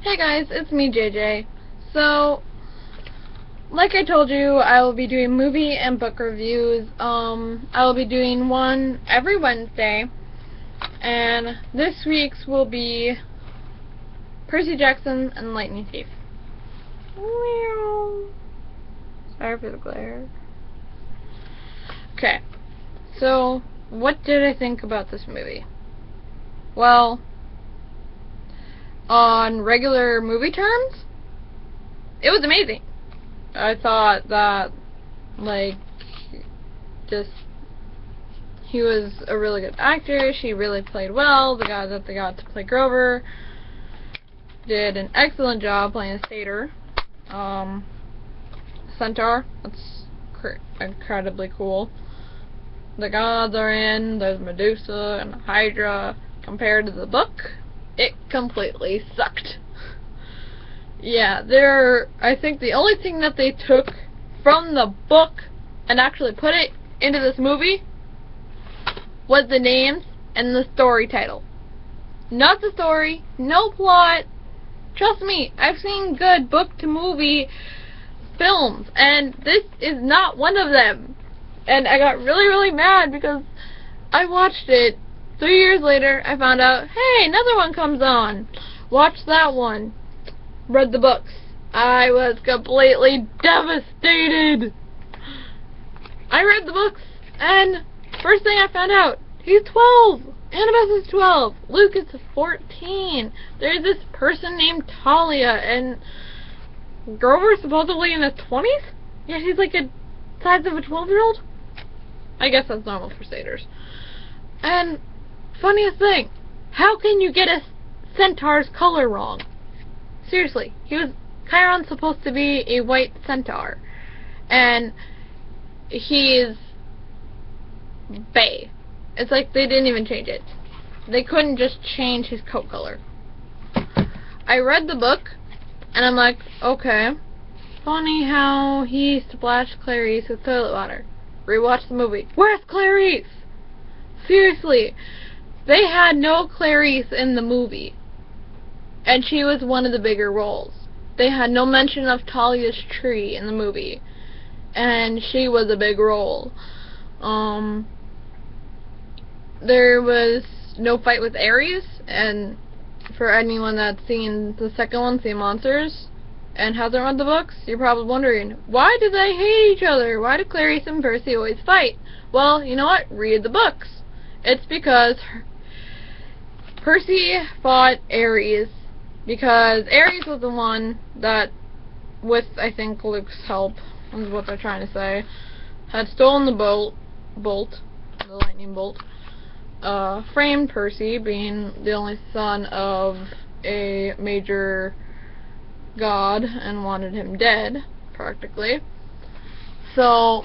Hey guys, it's me, JJ. So, like I told you, I will be doing movie and book reviews. I will be doing one every Wednesday, and this week's will be Percy Jackson and Lightning Thief. Sorry for the glare. Okay, so what did I think about this movie? Well, on regular movie terms, it was amazing. I thought that, he was a really good actor. She really played well. The guy that they got to play Grover did an excellent job playing a satyr. Centaur, that's incredibly cool. The gods are in, there's Medusa and Hydra. Compared to the book, it completely sucked. Yeah, I think the only thing that they took from the book and actually put it into this movie was the names and the story title. Not the story, no plot. Trust me, I've seen good book-to-movie films, and this is not one of them. And I got really, really mad because I watched it. 3 years later, I found out, hey, another one comes on. Watched that one. Read the books. I was completely devastated. I read the books, and first thing I found out, he's 12. Annabeth is 12. Luke is 14. There's this person named Talia, and Grover's supposedly in his 20s? Yeah, he's like a size of a 12-year-old? I guess that's normal for satyrs. And funniest thing, how can you get a centaur's color wrong? Seriously, Chiron's supposed to be a white centaur, and he's bay. It's like they didn't even change it. They couldn't just change his coat color. I read the book, and I'm like, okay, funny how he splashed Clarice with toilet water. Rewatch the movie. Where's Clarice? Seriously. They had no Clarice in the movie, and she was one of the bigger roles. They had no mention of Talia's tree in the movie, and she was a big role. There was no fight with Ares, and for anyone that's seen the second one, Sea Monsters, and hasn't read the books, you're probably wondering, why do they hate each other? Why do Clarice and Percy always fight? Well, you know what? Read the books. It's because Percy fought Ares because Ares was the one that, with, I think, Luke's help, is what they're trying to say, had stolen the the lightning bolt, framed Percy, being the only son of a major god, and wanted him dead, practically. So,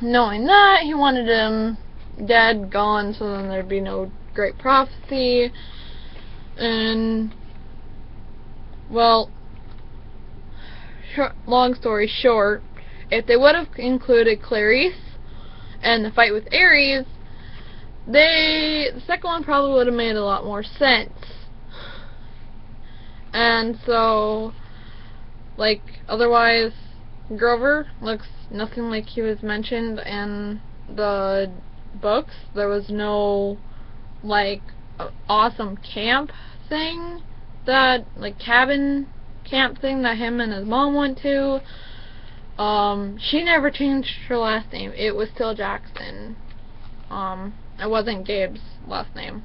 knowing that, he wanted him dead, gone, so then there'd be no great prophecy. And, well, long story short, if they would have included Clarice and the fight with Ares, the second one probably would have made a lot more sense. And so, otherwise, Grover looks nothing like he was mentioned in the books. There was no, awesome camp thing that, cabin camp thing that him and his mom went to. She never changed her last name. It was still Jackson. It wasn't Gabe's last name.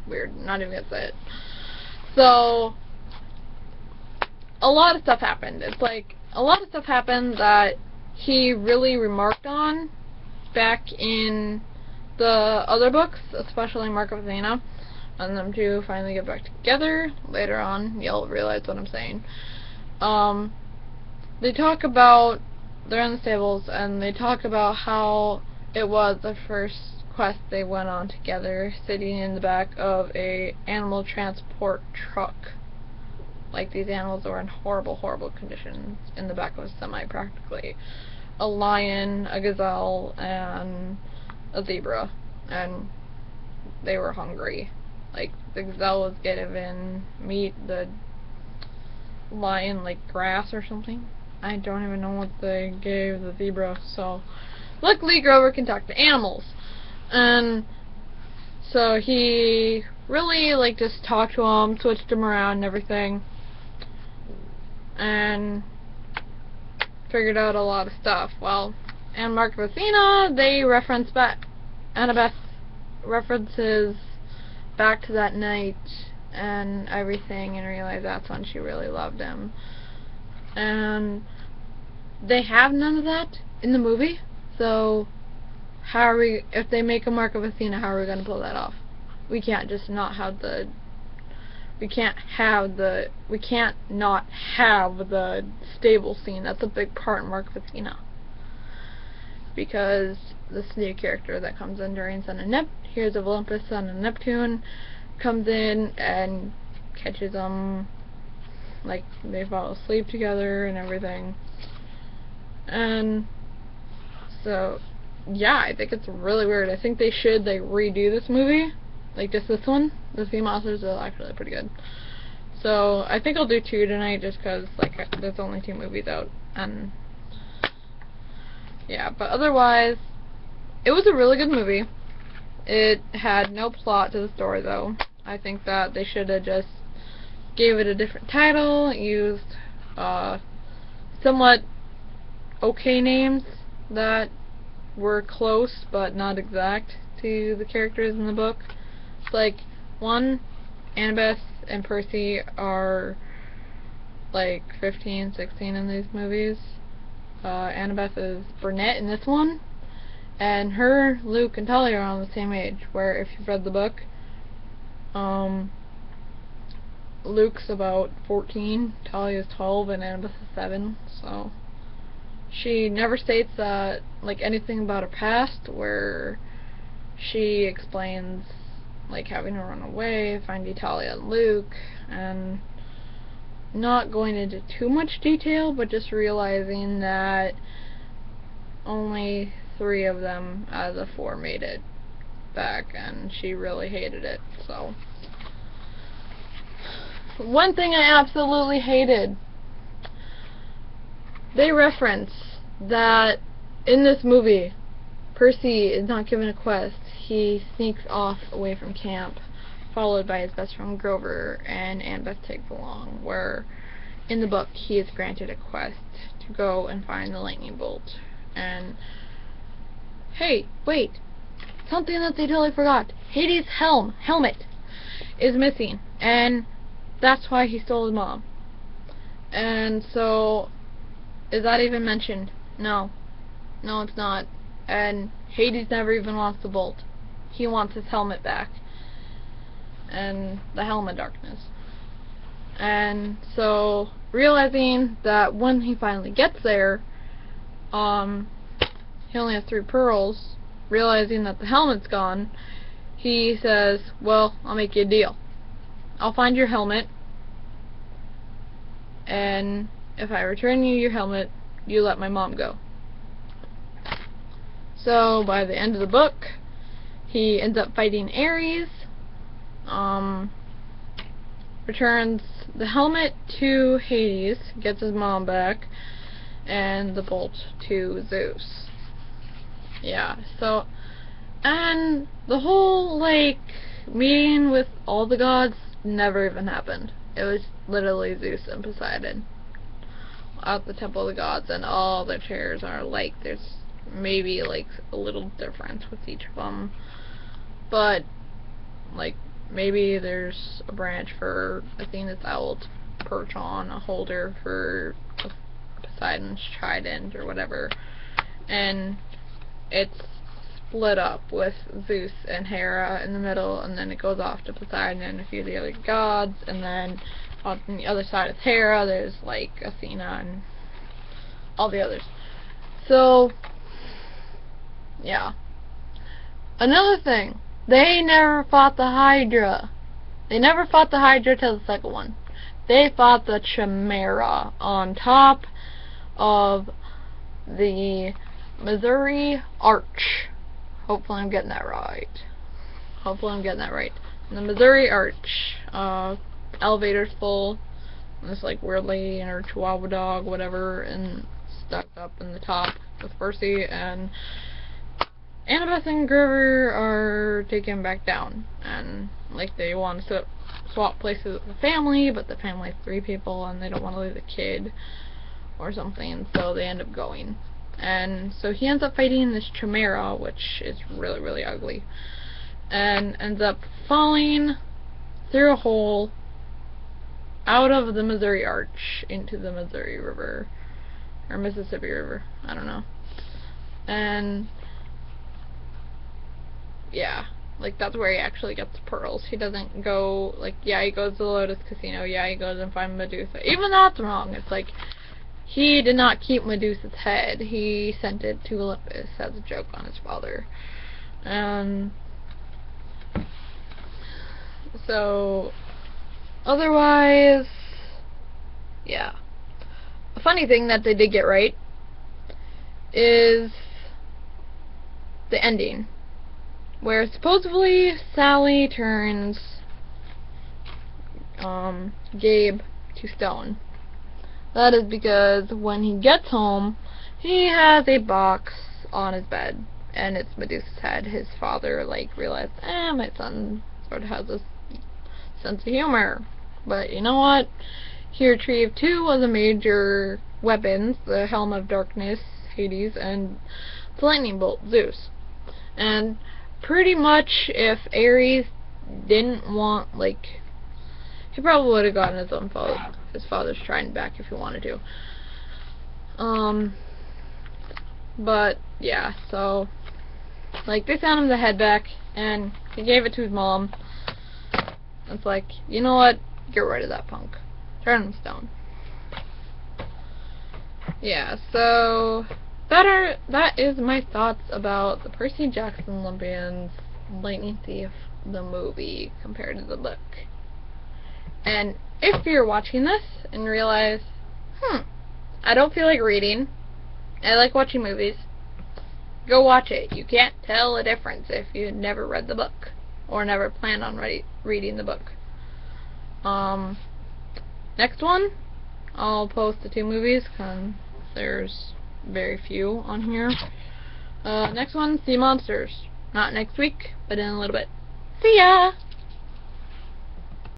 Weird, not even gonna say it. So, a lot of stuff happened. It's a lot of stuff happened that he really remarked on back in the other books, especially Mark of Athena, and them two finally get back together. Later on, you'll realize what I'm saying. They talk about, they're in the stables, and they talk about how it was the first quest they went on together, sitting in the back of a animal transport truck. These animals were in horrible, horrible conditions in the back of a semi, practically. A lion, a gazelle, and a zebra. And they were hungry. The gazelle was given meat, the lion like grass or something. I don't even know what they gave the zebra. So luckily Grover can talk to animals, and so he really like just talked to him, switched him around and everything, and figured out a lot of stuff. Well, and Mark of Athena, they reference back, Annabeth references back to that night and everything, and realize that's when she really loved him. And they have none of that in the movie, so how are we, if they make a Mark of Athena, how are we going to pull that off? We can't just not have the, we can't not have the stable scene. That's a big part in Mark of Athena, because this new character that comes in during Heroes of Olympus, Son of Neptune, comes in and catches them, like they fall asleep together and everything. And so yeah, I think it's really weird. I think they should redo this movie, like just this one. The Sea Monsters are actually pretty good. So I think I'll do 2 tonight, just because like there's only 2 movies out, and yeah. But otherwise, it was a really good movie. It had no plot to the story, though. I think that they should have just gave it a different title, used somewhat okay names that were close but not exact to the characters in the book. It's like, one, Annabeth and Percy are like 15, 16 in these movies. Annabeth is brunette in this one, and her, Luke, and Talia are on the same age, where if you've read the book, Luke's about 14, Talia's 12, and Annabeth is 7, so she never states that, like, anything about her past, where she explains, like, having to run away, finding Talia and Luke, and not going into too much detail, but just realizing that only 3 of them out of the 4 made it back, and she really hated it. So one thing I absolutely hated, they reference that in this movie Percy is not given a quest. He sneaks off away from camp, followed by his best friend Grover, and Annabeth takes along, where in the book he is granted a quest to go and find the lightning bolt. And hey, wait, something that they totally forgot. Hades' helmet is missing, and that's why he stole his mom. And so, is that even mentioned? No, it's not. And Hades never even wants the bolt. He wants his helmet back, and the Helm of Darkness. And so, realizing that when he finally gets there, he only has 3 pearls. Realizing that the helmet's gone, he says, well, I'll make you a deal. I'll find your helmet, and if I return you your helmet, you let my mom go. So by the end of the book, he ends up fighting Ares, returns the helmet to Hades, gets his mom back, and the bolt to Zeus. Yeah, so, and the whole, like, meeting with all the gods never even happened. It was literally Zeus and Poseidon at the Temple of the Gods, and all the chairs are like, there's maybe, like, a little difference with each of them, but, like, maybe there's a branch for Athena's owl to perch on, a holder for Poseidon's trident, or whatever, and it's split up with Zeus and Hera in the middle, and then it goes off to Poseidon and a few of the other gods, and then on the other side of Hera there's like Athena and all the others. So yeah. Another thing, they never fought the Hydra. They never fought the Hydra till the second one. They fought the Chimera on top of the Missouri Arch. Hopefully I'm getting that right. And the Missouri Arch. Elevator's full. this like weird lady and her Chihuahua dog, whatever, and stuck up in the top with Percy, and Annabeth and Grover are taken back down, and like they want to swap places with the family, but the family's 3 people and they don't want to leave the kid or something, so they end up going. And so he ends up fighting this chimera, which is really, really ugly, and ends up falling through a hole out of the Missouri Arch into the Missouri River, or Mississippi River, I don't know. And yeah, like that's where he actually gets the pearls. He doesn't go, like, yeah, he goes to the Lotus Casino, yeah, he goes and finds Medusa. Even that's wrong. It's like, he did not keep Medusa's head. He sent it to Olympus as a joke on his father. So, otherwise, yeah. A funny thing that they did get right is the ending, where supposedly Sally turns Gabe to stone. That is because when he gets home, he has a box on his bed, and it's Medusa's head. His father, like, realized, my son sort of has this sense of humor. But you know what? He retrieved 2 of the major weapons, the Helm of Darkness, Hades, and the Lightning Bolt, Zeus. And pretty much, if Ares didn't want, like, he probably would have gotten his father's trident back if he wanted to. But yeah, so like they sent him the head back, and he gave it to his mom. It's like, you know what? Get rid of that punk. Turn him stone. Yeah, so that is my thoughts about the Percy Jackson Olympians Lightning Thief, the movie, compared to the book. And if you're watching this and realize, I don't feel like reading, I like watching movies, go watch it. You can't tell a difference if you never read the book or never planned on reading the book. Next one, I'll post the 2 movies because there's very few on here. Next one, Sea Monsters. Not next week, but in a little bit. See ya!